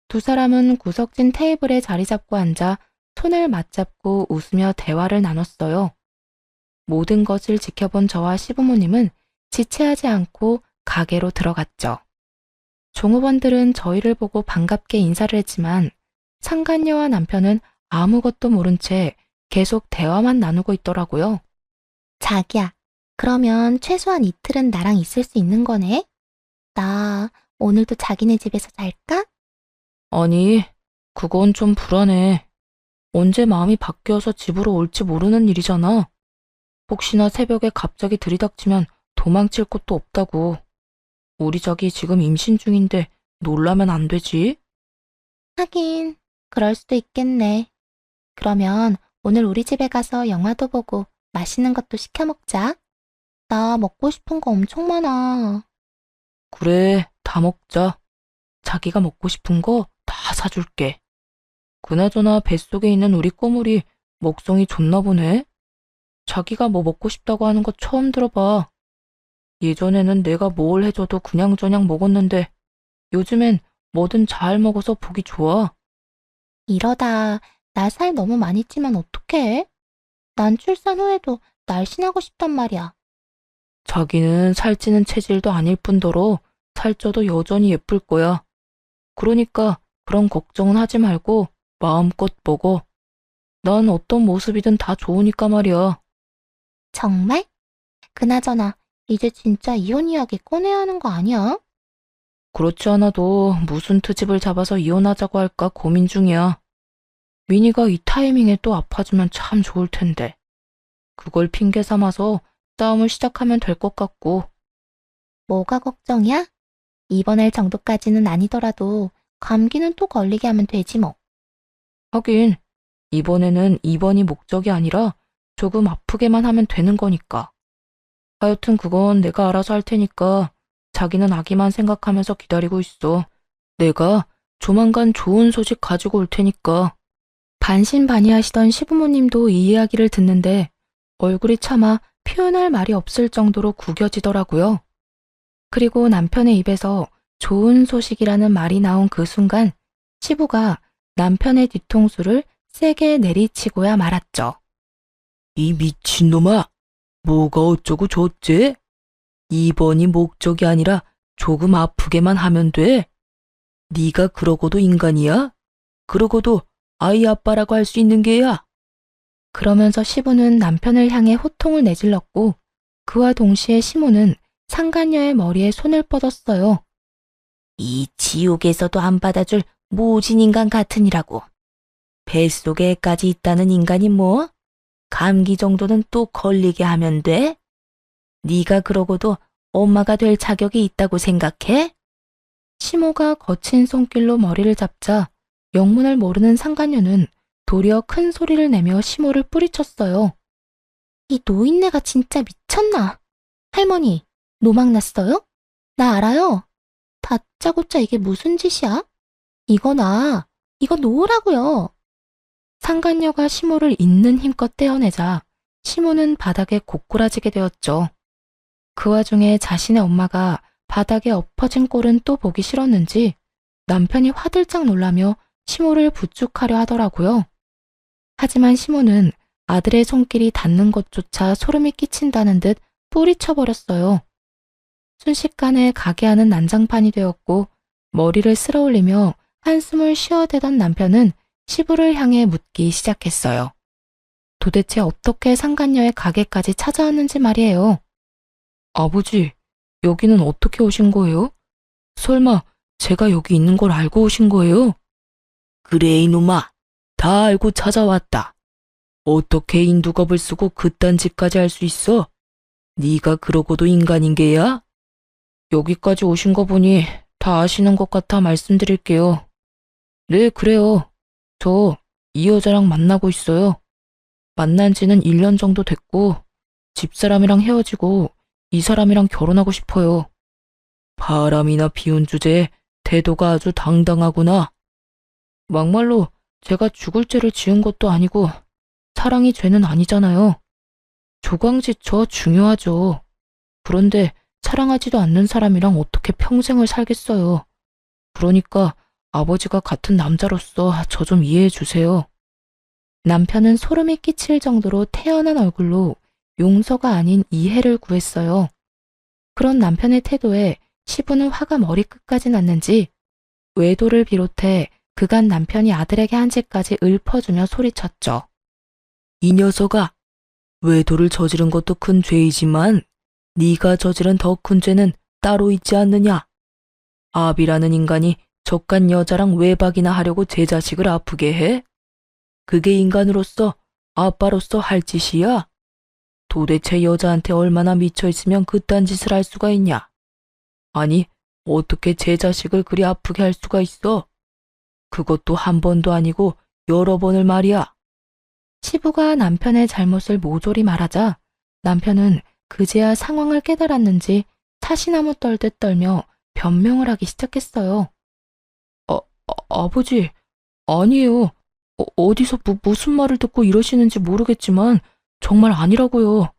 두 사람은 구석진 테이블에 자리 잡고 앉아 손을 맞잡고 웃으며 대화를 나눴어요. 모든 것을 지켜본 저와 시부모님은 지체하지 않고 가게로 들어갔죠. 종업원들은 저희를 보고 반갑게 인사를 했지만 상간녀와 남편은 아무것도 모른 채 계속 대화만 나누고 있더라고요. 자기야, 그러면 최소한 이틀은 나랑 있을 수 있는 거네? 나 오늘도 자기네 집에서 잘까? 아니, 그건 좀 불안해. 언제 마음이 바뀌어서 집으로 올지 모르는 일이잖아. 혹시나 새벽에 갑자기 들이닥치면 도망칠 곳도 없다고. 우리 자기 지금 임신 중인데 놀라면 안 되지? 하긴, 그럴 수도 있겠네. 그러면 오늘 우리 집에 가서 영화도 보고 맛있는 것도 시켜 먹자. 나 먹고 싶은 거 엄청 많아. 그래, 다 먹자. 자기가 먹고 싶은 거 다 사줄게. 그나저나 뱃속에 있는 우리 꼬물이 먹성이 좋나 보네. 자기가 뭐 먹고 싶다고 하는 거 처음 들어봐. 예전에는 내가 뭘 해줘도 그냥저냥 먹었는데 요즘엔 뭐든 잘 먹어서 보기 좋아. 이러다 나 살 너무 많이 찌면 어떡해? 난 출산 후에도 날씬하고 싶단 말이야. 자기는 살찌는 체질도 아닐 뿐더러 살쪄도 여전히 예쁠 거야. 그러니까 그런 걱정은 하지 말고 마음껏 먹어. 난 어떤 모습이든 다 좋으니까 말이야. 정말? 그나저나 이제 진짜 이혼 이야기 꺼내야 하는 거 아니야? 그렇지 않아도 무슨 트집을 잡아서 이혼하자고 할까 고민 중이야. 미니가 이 타이밍에 또 아파지면 참 좋을 텐데. 그걸 핑계 삼아서 싸움을 시작하면 될 것 같고. 뭐가 걱정이야? 입원할 정도까지는 아니더라도 감기는 또 걸리게 하면 되지 뭐. 하긴 이번에는 입원이 목적이 아니라 조금 아프게만 하면 되는 거니까. 하여튼 그건 내가 알아서 할 테니까 자기는 아기만 생각하면서 기다리고 있어. 내가 조만간 좋은 소식 가지고 올 테니까. 반신반의하시던 시부모님도 이 이야기를 듣는데 얼굴이 차마 표현할 말이 없을 정도로 구겨지더라고요. 그리고 남편의 입에서 좋은 소식이라는 말이 나온 그 순간 시부가 남편의 뒤통수를 세게 내리치고야 말았죠. 이 미친놈아, 뭐가 어쩌고 좋지? 입원이 목적이 아니라 조금 아프게만 하면 돼. 네가 그러고도 인간이야? 그러고도 아이 아빠라고 할 수 있는 게야. 그러면서 시부는 남편을 향해 호통을 내질렀고 그와 동시에 시모는 상간녀의 머리에 손을 뻗었어요. 이 지옥에서도 안 받아줄 모진 인간 같으니라고. 뱃속에 애까지 있다는 인간이 뭐? 감기 정도는 또 걸리게 하면 돼? 네가 그러고도 엄마가 될 자격이 있다고 생각해? 시모가 거친 손길로 머리를 잡자 영문을 모르는 상간녀는 도리어 큰 소리를 내며 시모를 뿌리쳤어요. 이 노인네가 진짜 미쳤나? 할머니, 노막 났어요? 나 알아요. 다짜고짜 이게 무슨 짓이야? 이거 놓으라고요. 상간녀가 시모를 있는 힘껏 떼어내자 시모는 바닥에 고꾸라지게 되었죠. 그 와중에 자신의 엄마가 바닥에 엎어진 꼴은 또 보기 싫었는지 남편이 화들짝 놀라며 시모를 부축하려 하더라고요. 하지만 시모는 아들의 손길이 닿는 것조차 소름이 끼친다는 듯 뿌리쳐버렸어요. 순식간에 가게 안은 난장판이 되었고 머리를 쓸어올리며 한숨을 쉬어대던 남편은 시부를 향해 묻기 시작했어요. 도대체 어떻게 상간녀의 가게까지 찾아왔는지 말이에요. 아버지, 여기는 어떻게 오신 거예요? 설마 제가 여기 있는 걸 알고 오신 거예요? 그래 이놈아, 다 알고 찾아왔다. 어떻게 인두겁을 쓰고 그딴 짓까지 할 수 있어? 네가 그러고도 인간인 게야? 여기까지 오신 거 보니 다 아시는 것 같아 말씀드릴게요. 네, 그래요. 저 이 여자랑 만나고 있어요. 만난 지는 1년 정도 됐고 집사람이랑 헤어지고 이 사람이랑 결혼하고 싶어요. 바람이나 비운 주제에 태도가 아주 당당하구나. 막말로 제가 죽을 죄를 지은 것도 아니고 사랑이 죄는 아니잖아요. 조광지처 중요하죠. 그런데 사랑하지도 않는 사람이랑 어떻게 평생을 살겠어요. 그러니까 아버지가 같은 남자로서 저 좀 이해해 주세요. 남편은 소름이 끼칠 정도로 태연한 얼굴로 용서가 아닌 이해를 구했어요. 그런 남편의 태도에 시부는 화가 머리끝까지 났는지 외도를 비롯해 그간 남편이 아들에게 한 짓까지 읊어주며 소리쳤죠. 이 녀석아, 외도를 저지른 것도 큰 죄이지만 네가 저지른 더 큰 죄는 따로 있지 않느냐. 아비라는 인간이 족간 여자랑 외박이나 하려고 제 자식을 아프게 해? 그게 인간으로서, 아빠로서 할 짓이야? 도대체 여자한테 얼마나 미쳐있으면 그딴 짓을 할 수가 있냐? 아니, 어떻게 제 자식을 그리 아프게 할 수가 있어? 그것도 한 번도 아니고 여러 번을 말이야. 시부가 남편의 잘못을 모조리 말하자 남편은 그제야 상황을 깨달았는지 사시나무 떨듯 떨며 변명을 하기 시작했어요. 아버지, 아니에요. 어디서 무슨 말을 듣고 이러시는지 모르겠지만 정말 아니라고요.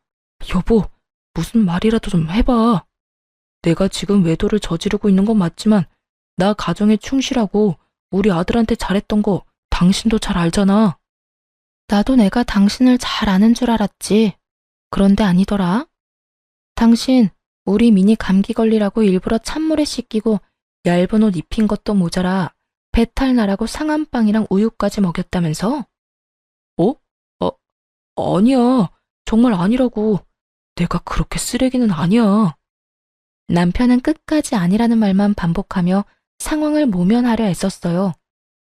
여보, 무슨 말이라도 좀 해봐. 내가 지금 외도를 저지르고 있는 건 맞지만 나 가정에 충실하고 우리 아들한테 잘했던 거 당신도 잘 알잖아. 나도 내가 당신을 잘 아는 줄 알았지. 그런데 아니더라. 당신 우리 미니 감기 걸리라고 일부러 찬물에 씻기고 얇은 옷 입힌 것도 모자라 배탈 나라고 상한 빵이랑 우유까지 먹였다면서? 어? 아니야. 정말 아니라고. 내가 그렇게 쓰레기는 아니야. 남편은 끝까지 아니라는 말만 반복하며 상황을 모면하려 애썼어요.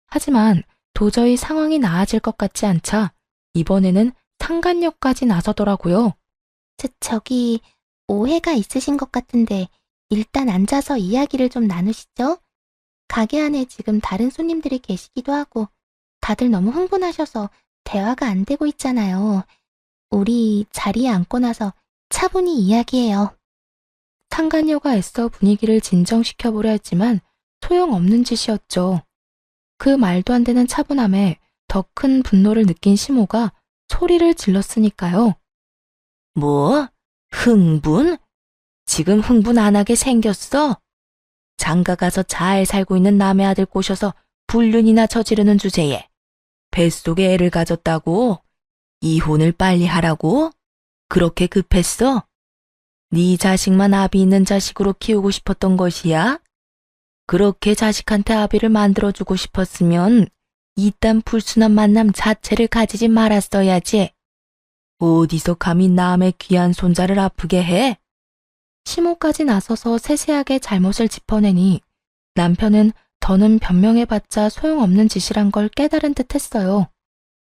하지만 도저히 상황이 나아질 것 같지 않자 이번에는 상간녀까지 나서더라고요. 저기, 오해가 있으신 것 같은데 일단 앉아서 이야기를 좀 나누시죠? 가게 안에 지금 다른 손님들이 계시기도 하고 다들 너무 흥분하셔서 대화가 안 되고 있잖아요. 우리 자리에 앉고 나서 차분히 이야기해요. 상간녀가 애써 분위기를 진정시켜보려 했지만 소용없는 짓이었죠. 그 말도 안 되는 차분함에 더 큰 분노를 느낀 시모가 소리를 질렀으니까요. 뭐? 흥분? 지금 흥분 안 하게 생겼어? 장가 가서 잘 살고 있는 남의 아들 꼬셔서 불륜이나 저지르는 주제에 뱃속에 애를 가졌다고? 이혼을 빨리 하라고? 그렇게 급했어? 네 자식만 아비 있는 자식으로 키우고 싶었던 것이야? 그렇게 자식한테 아비를 만들어주고 싶었으면 이딴 불순한 만남 자체를 가지지 말았어야지. 어디서 감히 남의 귀한 손자를 아프게 해? 시모까지 나서서 세세하게 잘못을 짚어내니 남편은 더는 변명해봤자 소용없는 짓이란 걸 깨달은 듯 했어요.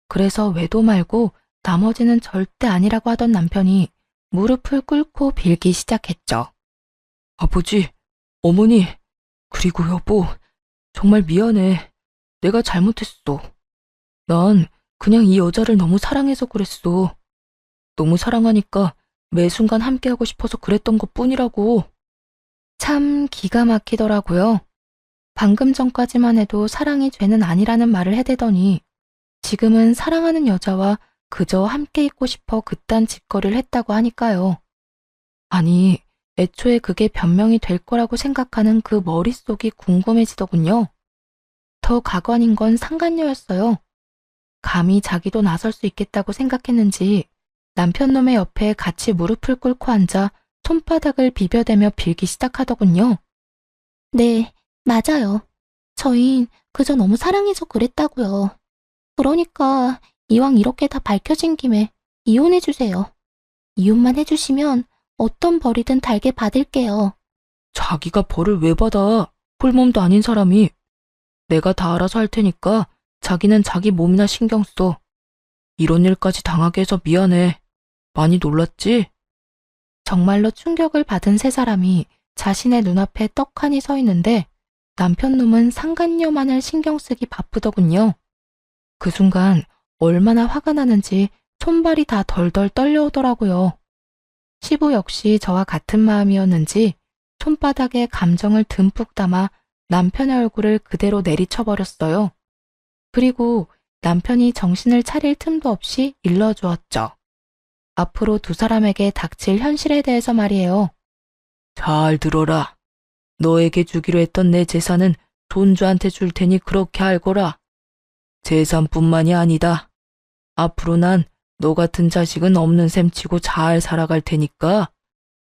그래서 외도 말고 나머지는 절대 아니라고 하던 남편이 무릎을 꿇고 빌기 시작했죠. 아버지, 어머니, 그리고 여보, 정말 미안해. 내가 잘못했어. 난 그냥 이 여자를 너무 사랑해서 그랬어. 너무 사랑하니까 매 순간 함께하고 싶어서 그랬던 것뿐이라고. 참 기가 막히더라고요. 방금 전까지만 해도 사랑이 죄는 아니라는 말을 해대더니 지금은 사랑하는 여자와 그저 함께 있고 싶어 그딴 짓거리를 했다고 하니까요. 아니, 애초에 그게 변명이 될 거라고 생각하는 그 머릿속이 궁금해지더군요. 더 가관인 건 상간녀였어요. 감히 자기도 나설 수 있겠다고 생각했는지 남편 놈의 옆에 같이 무릎을 꿇고 앉아 손바닥을 비벼대며 빌기 시작하더군요. 네, 맞아요. 저흰 그저 너무 사랑해서 그랬다고요. 그러니까 이왕 이렇게 다 밝혀진 김에 이혼해주세요. 이혼만 해주시면 어떤 벌이든 달게 받을게요. 자기가 벌을 왜 받아? 홀몸도 아닌 사람이. 내가 다 알아서 할 테니까 자기는 자기 몸이나 신경 써. 이런 일까지 당하게 해서 미안해. 많이 놀랐지? 정말로 충격을 받은 세 사람이 자신의 눈앞에 떡하니 서 있는데 남편 놈은 상간녀만을 신경 쓰기 바쁘더군요. 그 순간 얼마나 화가 나는지 손발이 다 덜덜 떨려오더라고요. 시부 역시 저와 같은 마음이었는지 손바닥에 감정을 듬뿍 담아 남편의 얼굴을 그대로 내리쳐버렸어요. 그리고 남편이 정신을 차릴 틈도 없이 일러주었죠. 앞으로 두 사람에게 닥칠 현실에 대해서 말이에요. 잘 들어라. 너에게 주기로 했던 내 재산은 손주한테 줄 테니 그렇게 알거라. 재산뿐만이 아니다. 앞으로 난 너 같은 자식은 없는 셈 치고 잘 살아갈 테니까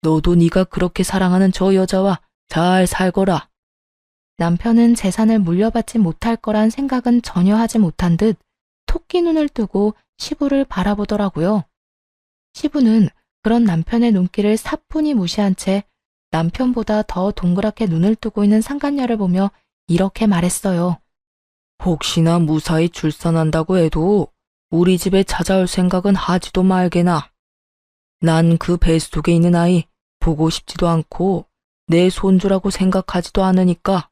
너도 네가 그렇게 사랑하는 저 여자와 잘 살거라. 남편은 재산을 물려받지 못할 거란 생각은 전혀 하지 못한 듯 토끼 눈을 뜨고 시부를 바라보더라고요. 시부는 그런 남편의 눈길을 사뿐히 무시한 채 남편보다 더 동그랗게 눈을 뜨고 있는 상간녀를 보며 이렇게 말했어요. 혹시나 무사히 출산한다고 해도 우리 집에 찾아올 생각은 하지도 말게나. 난 그 뱃속에 있는 아이 보고 싶지도 않고 내 손주라고 생각하지도 않으니까.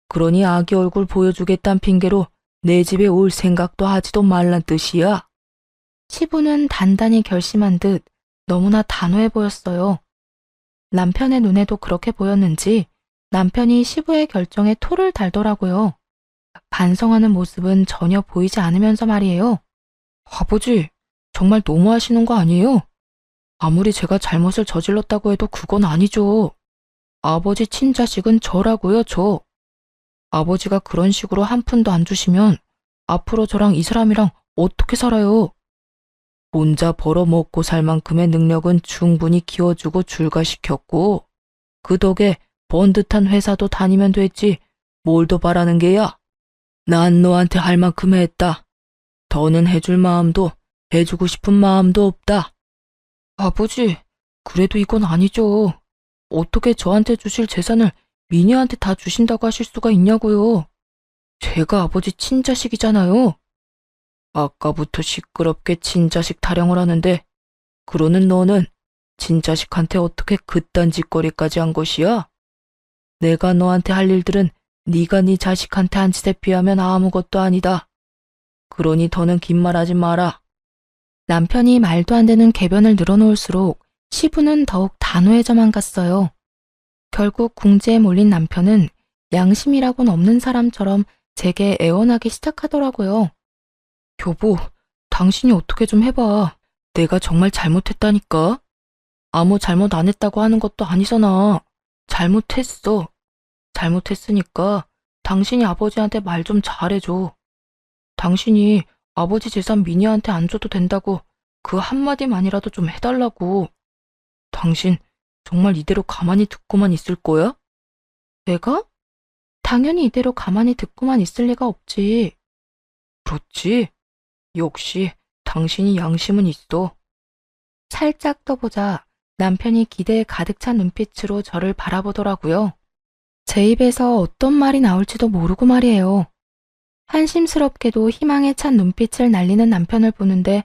그러니 아기 얼굴 보여주겠다는 핑계로 내 집에 올 생각도 하지도 말란 뜻이야. 시부는 단단히 결심한 듯 너무나 단호해 보였어요. 남편의 눈에도 그렇게 보였는지 남편이 시부의 결정에 토를 달더라고요. 반성하는 모습은 전혀 보이지 않으면서 말이에요. 아버지, 정말 너무하시는 거 아니에요? 아무리 제가 잘못을 저질렀다고 해도 그건 아니죠. 아버지 친자식은 저라고요, 저. 아버지가 그런 식으로 한 푼도 안 주시면 앞으로 저랑 이 사람이랑 어떻게 살아요? 혼자 벌어먹고 살 만큼의 능력은 충분히 키워주고 출가시켰고 그 덕에 번듯한 회사도 다니면 됐지 뭘 더 바라는 게야? 난 너한테 할 만큼 했다. 더는 해줄 마음도 해주고 싶은 마음도 없다. 아버지, 그래도 이건 아니죠. 어떻게 저한테 주실 재산을 미녀한테 다 주신다고 하실 수가 있냐고요. 제가 아버지 친자식이잖아요. 아까부터 시끄럽게 친자식 타령을 하는데 그러는 너는 친자식한테 어떻게 그딴 짓거리까지 한 것이야? 내가 너한테 할 일들은 네가 네 자식한테 한 짓에 비하면 아무것도 아니다. 그러니 더는 긴 말하지 마라. 남편이 말도 안 되는 궤변을 늘어놓을수록 시부는 더욱 단호해져만 갔어요. 결국 궁지에 몰린 남편은 양심이라고는 없는 사람처럼 제게 애원하기 시작하더라고요. 여보, 당신이 어떻게 좀 해봐. 내가 정말 잘못했다니까. 아무 잘못 안 했다고 하는 것도 아니잖아. 잘못했어. 잘못했으니까 당신이 아버지한테 말 좀 잘해줘. 당신이 아버지 재산 미니한테 안 줘도 된다고 그 한마디만이라도 좀 해달라고. 당신 정말 이대로 가만히 듣고만 있을 거야? 내가? 당연히 이대로 가만히 듣고만 있을 리가 없지. 그렇지. 역시 당신이 양심은 있어. 살짝 떠보자 남편이 기대에 가득 찬 눈빛으로 저를 바라보더라고요. 제 입에서 어떤 말이 나올지도 모르고 말이에요. 한심스럽게도 희망에 찬 눈빛을 날리는 남편을 보는데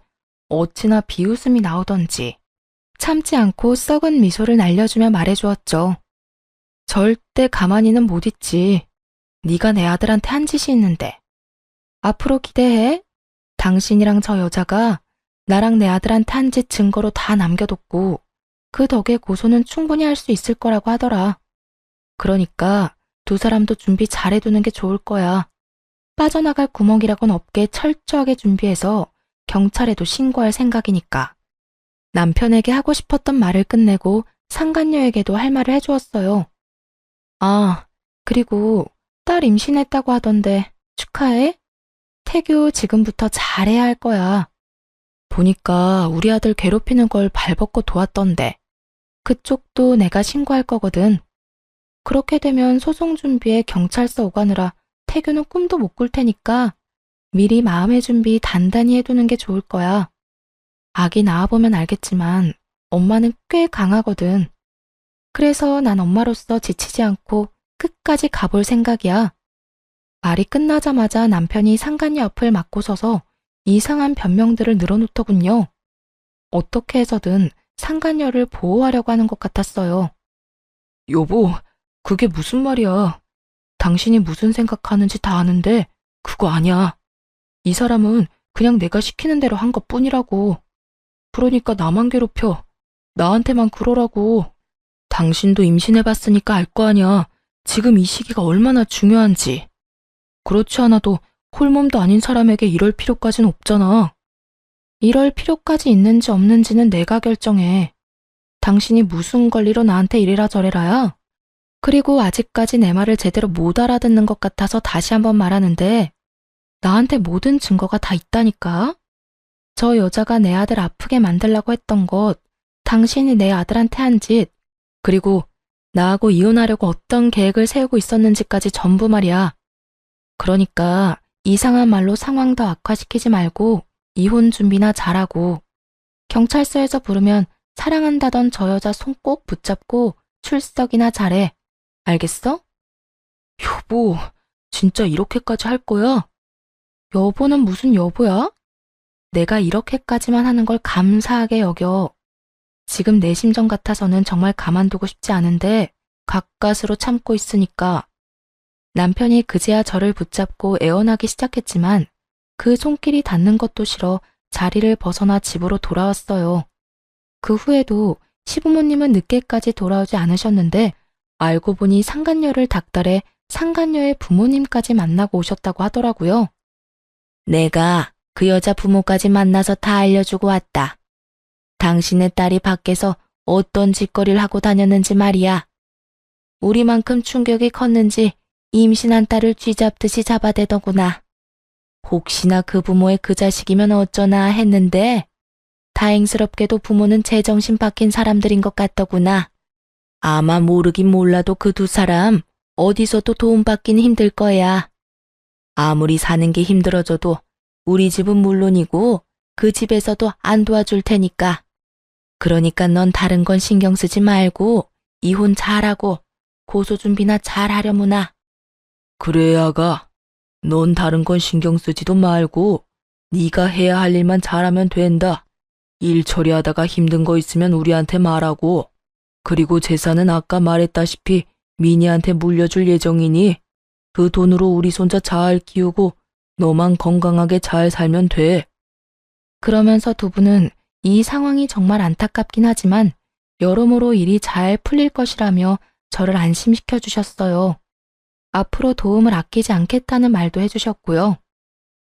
어찌나 비웃음이 나오던지 참지 않고 썩은 미소를 날려주며 말해주었죠. 절대 가만히는 못 있지. 네가 내 아들한테 한 짓이 있는데. 앞으로 기대해. 당신이랑 저 여자가 나랑 내 아들한테 한 짓 증거로 다 남겨뒀고 그 덕에 고소는 충분히 할 수 있을 거라고 하더라. 그러니까 두 사람도 준비 잘해두는 게 좋을 거야. 빠져나갈 구멍이라곤 없게 철저하게 준비해서 경찰에도 신고할 생각이니까. 남편에게 하고 싶었던 말을 끝내고 상간녀에게도 할 말을 해주었어요. 아, 그리고 딸 임신했다고 하던데 축하해? 태규 지금부터 잘해야 할 거야. 보니까 우리 아들 괴롭히는 걸 발벗고 도왔던데. 그쪽도 내가 신고할 거거든. 그렇게 되면 소송 준비에 경찰서 오가느라 태규는 꿈도 못 꿀 테니까 미리 마음의 준비 단단히 해두는 게 좋을 거야. 아기 낳아보면 알겠지만 엄마는 꽤 강하거든. 그래서 난 엄마로서 지치지 않고 끝까지 가볼 생각이야. 말이 끝나자마자 남편이 상간녀 앞을 막고 서서 이상한 변명들을 늘어놓더군요. 어떻게 해서든 상간녀를 보호하려고 하는 것 같았어요. 여보, 그게 무슨 말이야. 당신이 무슨 생각하는지 다 아는데 그거 아니야. 이 사람은 그냥 내가 시키는 대로 한 것뿐이라고. 그러니까 나만 괴롭혀. 나한테만 그러라고. 당신도 임신해봤으니까 알 거 아니야. 지금 이 시기가 얼마나 중요한지. 그렇지 않아도 홀몸도 아닌 사람에게 이럴 필요까진 없잖아. 이럴 필요까지 있는지 없는지는 내가 결정해. 당신이 무슨 권리로 나한테 이래라 저래라야? 그리고 아직까지 내 말을 제대로 못 알아듣는 것 같아서 다시 한번 말하는데 나한테 모든 증거가 다 있다니까? 저 여자가 내 아들 아프게 만들려고 했던 것, 당신이 내 아들한테 한 짓, 그리고 나하고 이혼하려고 어떤 계획을 세우고 있었는지까지 전부 말이야. 그러니까 이상한 말로 상황 더 악화시키지 말고 이혼 준비나 잘하고 경찰서에서 부르면 사랑한다던 저 여자 손 꼭 붙잡고 출석이나 잘해. 알겠어? 여보, 진짜 이렇게까지 할 거야? 여보는 무슨 여보야? 내가 이렇게까지만 하는 걸 감사하게 여겨. 지금 내 심정 같아서는 정말 가만두고 싶지 않은데 가까스로 참고 있으니까. 남편이 그제야 저를 붙잡고 애원하기 시작했지만 그 손길이 닿는 것도 싫어 자리를 벗어나 집으로 돌아왔어요. 그 후에도 시부모님은 늦게까지 돌아오지 않으셨는데 알고 보니 상간녀를 닥달해 상간녀의 부모님까지 만나고 오셨다고 하더라고요. 내가 그 여자 부모까지 만나서 다 알려주고 왔다. 당신의 딸이 밖에서 어떤 짓거리를 하고 다녔는지 말이야. 우리만큼 충격이 컸는지 임신한 딸을 쥐잡듯이 잡아대더구나. 혹시나 그 부모의 그 자식이면 어쩌나 했는데 다행스럽게도 부모는 제정신 박힌 사람들인 것 같더구나. 아마 모르긴 몰라도 그 두 사람 어디서도 도움받기는 힘들 거야. 아무리 사는 게 힘들어져도 우리 집은 물론이고 그 집에서도 안 도와줄 테니까. 그러니까 넌 다른 건 신경 쓰지 말고 이혼 잘하고 고소 준비나 잘하려무나. 그래, 아가. 넌 다른 건 신경 쓰지도 말고 네가 해야 할 일만 잘하면 된다. 일 처리하다가 힘든 거 있으면 우리한테 말하고. 그리고 재산은 아까 말했다시피 미니한테 물려줄 예정이니 그 돈으로 우리 손자 잘 키우고 너만 건강하게 잘 살면 돼. 그러면서 두 분은 이 상황이 정말 안타깝긴 하지만 여러모로 일이 잘 풀릴 것이라며 저를 안심시켜 주셨어요. 앞으로 도움을 아끼지 않겠다는 말도 해주셨고요.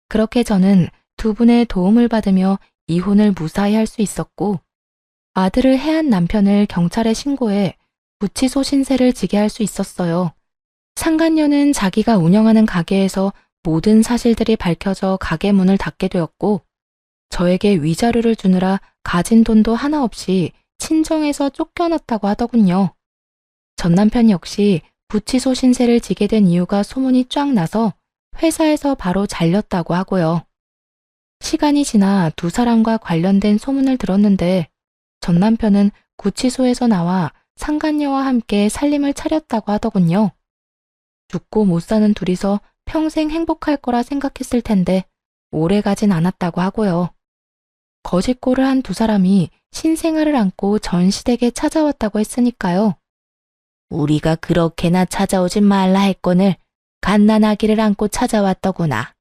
그렇게 저는 두 분의 도움을 받으며 이혼을 무사히 할 수 있었고 아들을 해한 남편을 경찰에 신고해 구치소 신세를 지게 할 수 있었어요. 상간녀는 자기가 운영하는 가게에서 모든 사실들이 밝혀져 가게 문을 닫게 되었고 저에게 위자료를 주느라 가진 돈도 하나 없이 친정에서 쫓겨났다고 하더군요. 전 남편 역시 구치소 신세를 지게 된 이유가 소문이 쫙 나서 회사에서 바로 잘렸다고 하고요. 시간이 지나 두 사람과 관련된 소문을 들었는데 전 남편은 구치소에서 나와 상간녀와 함께 살림을 차렸다고 하더군요. 죽고 못 사는 둘이서 평생 행복할 거라 생각했을 텐데 오래 가진 않았다고 하고요. 거짓골을 한 두 사람이 신생아를 안고 전 시댁에 찾아왔다고 했으니까요. 우리가 그렇게나 찾아오진 말라 했거늘 갓난 아기를 안고 찾아왔더구나.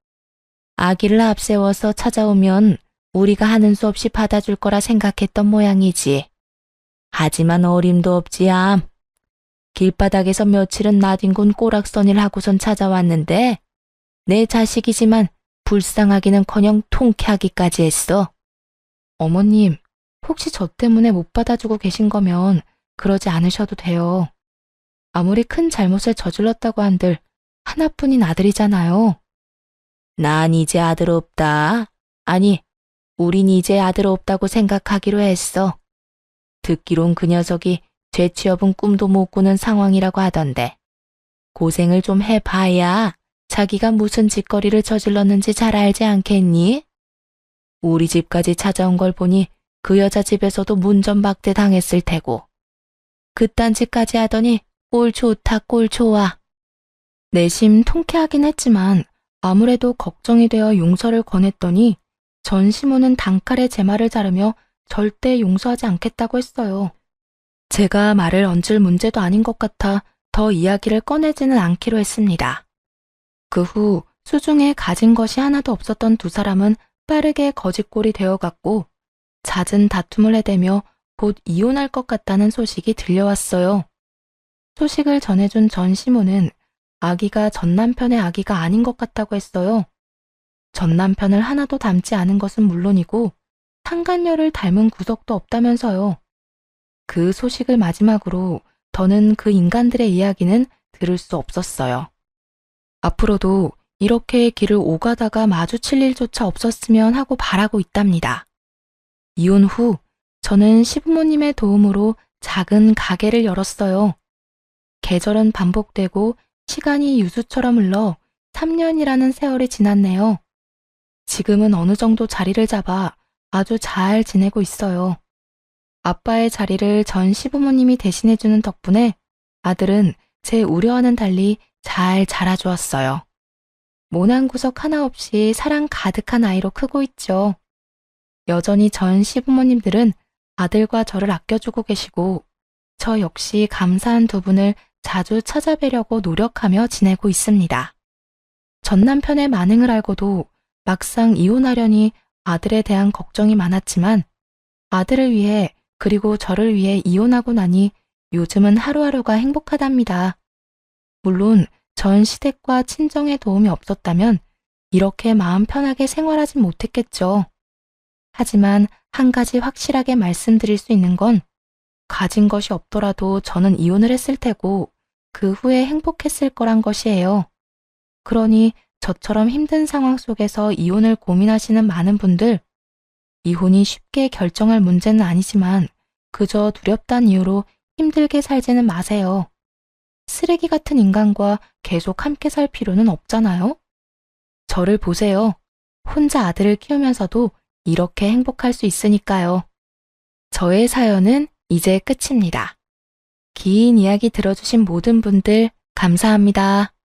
아기를 앞세워서 찾아오면 우리가 하는 수 없이 받아줄 거라 생각했던 모양이지. 하지만 어림도 없지 암. 길바닥에서 며칠은 나뒹군 꼬락서니를 하고선 찾아왔는데 내 자식이지만 불쌍하기는커녕 통쾌하기까지 했어. 어머님, 혹시 저 때문에 못 받아주고 계신 거면 그러지 않으셔도 돼요. 아무리 큰 잘못을 저질렀다고 한들 하나뿐인 아들이잖아요. 난 이제 아들 없다. 아니, 우린 이제 아들 없다고 생각하기로 했어. 듣기론 그 녀석이 재취업은 꿈도 못 꾸는 상황이라고 하던데. 고생을 좀 해봐야 자기가 무슨 짓거리를 저질렀는지 잘 알지 않겠니? 우리 집까지 찾아온 걸 보니 그 여자 집에서도 문전박대 당했을 테고. 그딴 짓까지 하더니 꼴 좋다 꼴 좋아. 내심 통쾌하긴 했지만 아무래도 걱정이 되어 용서를 권했더니 전 시모는 단칼에 제 말을 자르며 절대 용서하지 않겠다고 했어요. 제가 말을 얹을 문제도 아닌 것 같아 더 이야기를 꺼내지는 않기로 했습니다. 그 후 수중에 가진 것이 하나도 없었던 두 사람은 빠르게 거짓골이 되어갔고 잦은 다툼을 해대며 곧 이혼할 것 같다는 소식이 들려왔어요. 소식을 전해준 전 시모는 아기가 전 남편의 아기가 아닌 것 같다고 했어요. 전 남편을 하나도 닮지 않은 것은 물론이고 상간녀를 닮은 구석도 없다면서요. 그 소식을 마지막으로 더는 그 인간들의 이야기는 들을 수 없었어요. 앞으로도 이렇게 길을 오가다가 마주칠 일조차 없었으면 하고 바라고 있답니다. 이혼 후 저는 시부모님의 도움으로 작은 가게를 열었어요. 계절은 반복되고 시간이 유수처럼 흘러 3년이라는 세월이 지났네요. 지금은 어느 정도 자리를 잡아 아주 잘 지내고 있어요. 아빠의 자리를 전 시부모님이 대신해주는 덕분에 아들은 제 우려와는 달리 잘 자라주었어요. 모난 구석 하나 없이 사랑 가득한 아이로 크고 있죠. 여전히 전 시부모님들은 아들과 저를 아껴주고 계시고 저 역시 감사한 두 분을 자주 찾아뵈려고 노력하며 지내고 있습니다. 전 남편의 만행을 알고도 막상 이혼하려니 아들에 대한 걱정이 많았지만 아들을 위해 그리고 저를 위해 이혼하고 나니 요즘은 하루하루가 행복하답니다. 물론 전 시댁과 친정의 도움이 없었다면 이렇게 마음 편하게 생활하진 못했겠죠. 하지만 한 가지 확실하게 말씀드릴 수 있는 건 가진 것이 없더라도 저는 이혼을 했을 테고 그 후에 행복했을 거란 것이에요. 그러니 저처럼 힘든 상황 속에서 이혼을 고민하시는 많은 분들, 이혼이 쉽게 결정할 문제는 아니지만 그저 두렵다는 이유로 힘들게 살지는 마세요. 쓰레기 같은 인간과 계속 함께 살 필요는 없잖아요? 저를 보세요. 혼자 아들을 키우면서도 이렇게 행복할 수 있으니까요. 저의 사연은 이제 끝입니다. 긴 이야기 들어주신 모든 분들 감사합니다.